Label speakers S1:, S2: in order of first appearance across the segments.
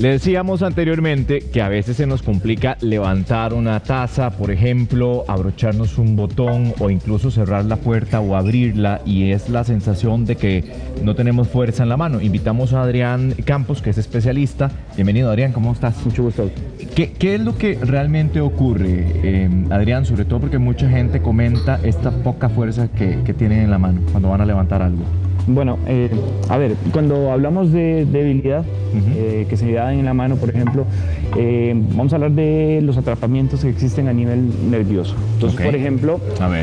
S1: Le decíamos anteriormente que a veces se nos complica levantar una taza, por ejemplo, abrocharnos un botón o incluso cerrar la puerta o abrirla, y es la sensación de que no tenemos fuerza en la mano. Invitamos a Adrián Campos, que es especialista. Bienvenido, Adrián, ¿cómo estás?
S2: Mucho gusto.
S1: ¿Qué es lo que realmente ocurre, Adrián? Sobre todo porque mucha gente comenta esta poca fuerza que tienen en la mano cuando van a levantar algo.
S2: Bueno, a ver, cuando hablamos de debilidad que se da en la mano, por ejemplo, vamos a hablar de los atrapamientos que existen a nivel nervioso. Entonces, por ejemplo,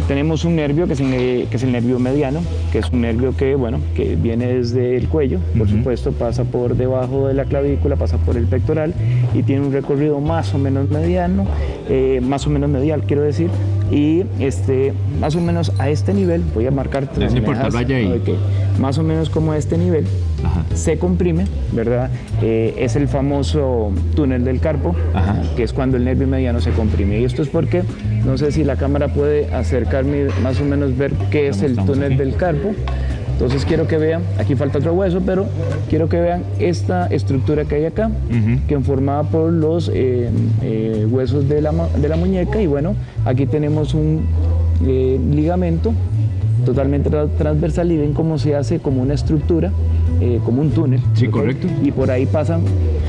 S2: tenemos un nervio que es el nervio mediano, que es un nervio que viene desde el cuello, por supuesto, pasa por debajo de la clavícula, pasa por el pectoral y tiene un recorrido más o menos mediano, más o menos medial, quiero decir, y más o menos a este nivel, voy a marcar
S1: no importa, vaya ahí.
S2: Okay, más o menos como a este nivel, se comprime, ¿verdad? Es el famoso túnel del carpo, que es cuando el nervio mediano se comprime. Y esto es porque, no sé si la cámara puede acercarme más o menos ver qué es el túnel del carpo. Entonces quiero que vean, aquí falta otro hueso, pero quiero que vean esta estructura que hay acá, que es formada por los huesos de la muñeca, y bueno, aquí tenemos un ligamento totalmente transversal, y ven cómo se hace como una estructura, como un túnel.
S1: Sí, correcto.
S2: Y por ahí pasan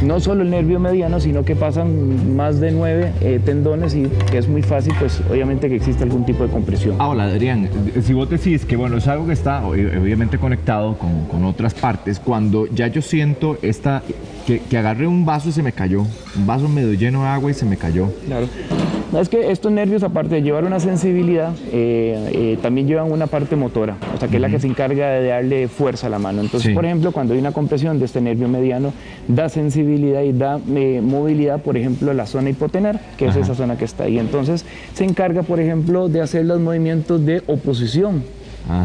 S2: no solo el nervio mediano, sino que pasan más de 9 tendones, y que es muy fácil, pues obviamente que existe algún tipo de compresión.
S1: Ahora, Adrián, si vos decís que bueno, es algo que está obviamente conectado con otras partes, cuando ya yo siento que agarré un vaso y se me cayó, un vaso medio lleno de agua y se me cayó.
S2: Claro. No, es que estos nervios, aparte de llevar una sensibilidad, también llevan una parte motora, o sea, que es la que se encarga de darle fuerza a la mano. Entonces, por ejemplo, cuando hay una compresión de este nervio mediano, da sensibilidad y da movilidad, por ejemplo, a la zona hipotenar, que es esa zona que está ahí. Entonces, se encarga, por ejemplo, de hacer los movimientos de oposición.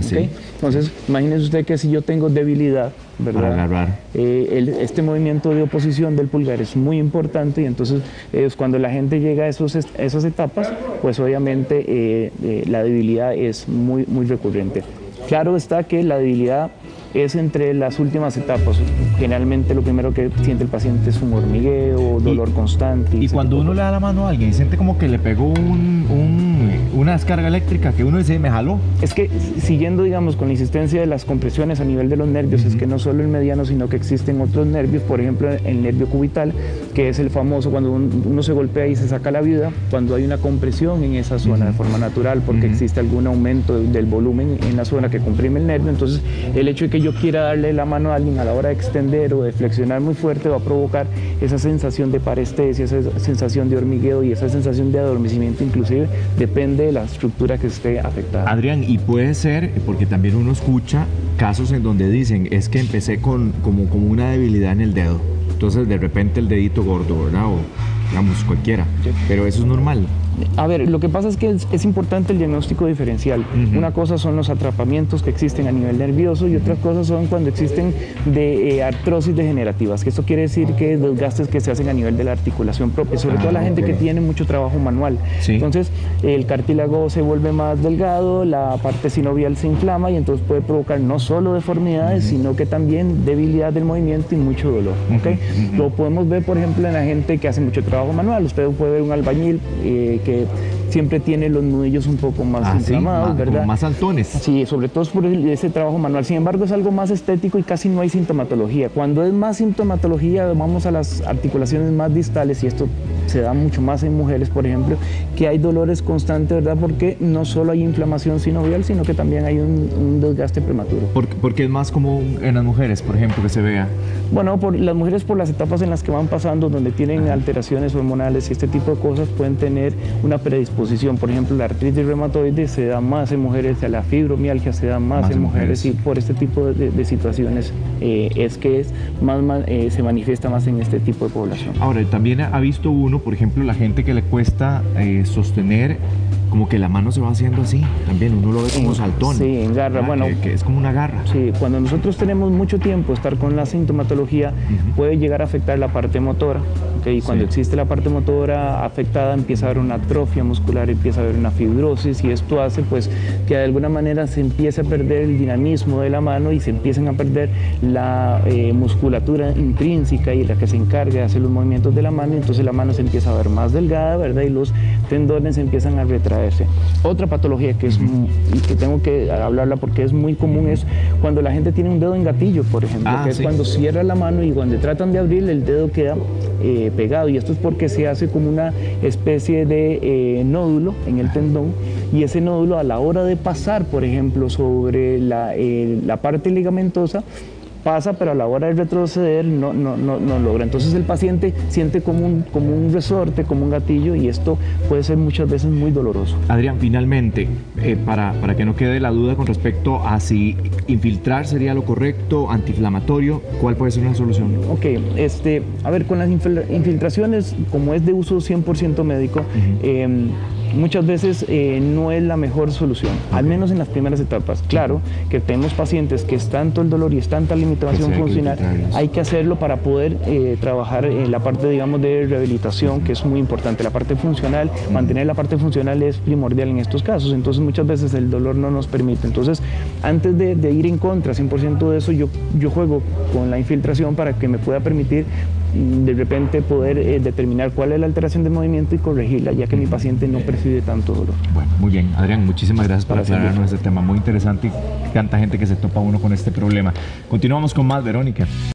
S2: ¿Okay? Entonces, imagínese usted que si yo tengo debilidad, ¿verdad? Este movimiento de oposición del pulgar es muy importante, y entonces cuando la gente llega a esas etapas, pues obviamente la debilidad es muy recurrente. Claro está que la debilidad es entre las últimas etapas. Generalmente lo primero que siente el paciente es un hormigueo, dolor constante.
S1: Y cuando uno le da la mano a alguien y siente como que le pegó una descarga eléctrica, que uno dice, me jaló.
S2: Es que siguiendo, digamos, con la insistencia de las compresiones a nivel de los nervios, es que no solo el mediano, sino que existen otros nervios, por ejemplo el nervio cubital, que es el famoso cuando uno se golpea y se saca la vida, cuando hay una compresión en esa zona de forma natural, porque existe algún aumento del volumen en la zona que comprime el nervio. Entonces el hecho de que yo quiera darle la mano a alguien a la hora de extender o de flexionar muy fuerte va a provocar esa sensación de parestesia, esa sensación de hormigueo y esa sensación de adormecimiento, inclusive depende de la estructura que esté afectada.
S1: Adrián, y puede ser, porque también uno escucha casos en donde dicen, es que empecé como una debilidad en el dedo, entonces de repente el dedito gordo, ¿verdad? O digamos cualquiera, pero eso es normal.
S2: A ver, lo que pasa es que es importante el diagnóstico diferencial. Una cosa son los atrapamientos que existen a nivel nervioso, y otras cosas son cuando existen de artrosis degenerativas, que esto quiere decir que desgastes que se hacen a nivel de la articulación propia, sobre todo la gente que tiene mucho trabajo manual. Entonces el cartílago se vuelve más delgado, la parte sinovial se inflama, y entonces puede provocar no solo deformidades, sino que también debilidad del movimiento y mucho dolor. Lo podemos ver, por ejemplo, en la gente que hace mucho trabajo manual. Usted puede ver un albañil que siempre tiene los nudillos un poco más inflamados, ¿verdad?
S1: Como más saltones.
S2: Sí, sobre todo es por ese trabajo manual. Sin embargo, es algo más estético y casi no hay sintomatología. Cuando es más sintomatología, vamos a las articulaciones más distales, y esto se da mucho más en mujeres, por ejemplo, que hay dolores constantes, ¿verdad? Porque no solo hay inflamación sinovial, sino que también hay un desgaste prematuro.
S1: ¿Por qué es más común en las mujeres, por ejemplo, que se vea?
S2: Bueno, las mujeres, por las etapas en las que van pasando, donde tienen alteraciones hormonales y este tipo de cosas, pueden tener una predisposición. Por ejemplo, la artritis reumatoide se da más en mujeres, la fibromialgia se da más en mujeres, y por este tipo de situaciones se manifiesta más en este tipo de población.
S1: Ahora, también ha visto uno, por ejemplo, la gente que le cuesta sostener como que la mano se va haciendo así, también uno lo ve como saltón.
S2: Sí, en garra, bueno.
S1: Que es como una garra.
S2: Sí, cuando nosotros tenemos mucho tiempo estar con la sintomatología, puede llegar a afectar la parte motora. Y cuando existe la parte motora afectada, empieza a haber una atrofia muscular, empieza a haber una fibrosis, y esto hace pues que de alguna manera se empiece a perder el dinamismo de la mano y se empiecen a perder la musculatura intrínseca y la que se encarga de hacer los movimientos de la mano, y entonces la mano se empieza a ver más delgada, ¿verdad? Y los tendones empiezan a retraerse. Otra patología que es que tengo que hablarla porque es muy común es cuando la gente tiene un dedo en gatillo, por ejemplo, que es cuando cierra la mano y cuando tratan de abrir el dedo queda pegado, y esto es porque se hace como una especie de nódulo en el tendón, y ese nódulo a la hora de pasar, por ejemplo, sobre la parte ligamentosa, pasa, pero a la hora de retroceder no logra. Entonces el paciente siente como un resorte, como un gatillo, y esto puede ser muchas veces muy doloroso.
S1: Adrián, finalmente, para que no quede la duda con respecto a si infiltrar sería lo correcto, antiinflamatorio, ¿cuál puede ser una solución?
S2: Ok, a ver, con las infiltraciones, como es de uso 100% médico, muchas veces no es la mejor solución, al menos en las primeras etapas. Claro que tenemos pacientes que es tanto el dolor y es tanta limitación funcional, hay que hacerlo para poder trabajar en la parte, digamos, de rehabilitación, que es muy importante. La parte funcional, mantener la parte funcional es primordial en estos casos, entonces muchas veces el dolor no nos permite. Entonces, antes de ir en contra 100% de eso, yo juego con la infiltración para que me pueda permitir de repente poder determinar cuál es la alteración del movimiento y corregirla, ya que mi paciente no percibe tanto dolor.
S1: Bueno, muy bien. Adrián, muchísimas gracias por aclararnos este tema muy interesante y tanta gente que se topa uno con este problema. Continuamos con más, Verónica.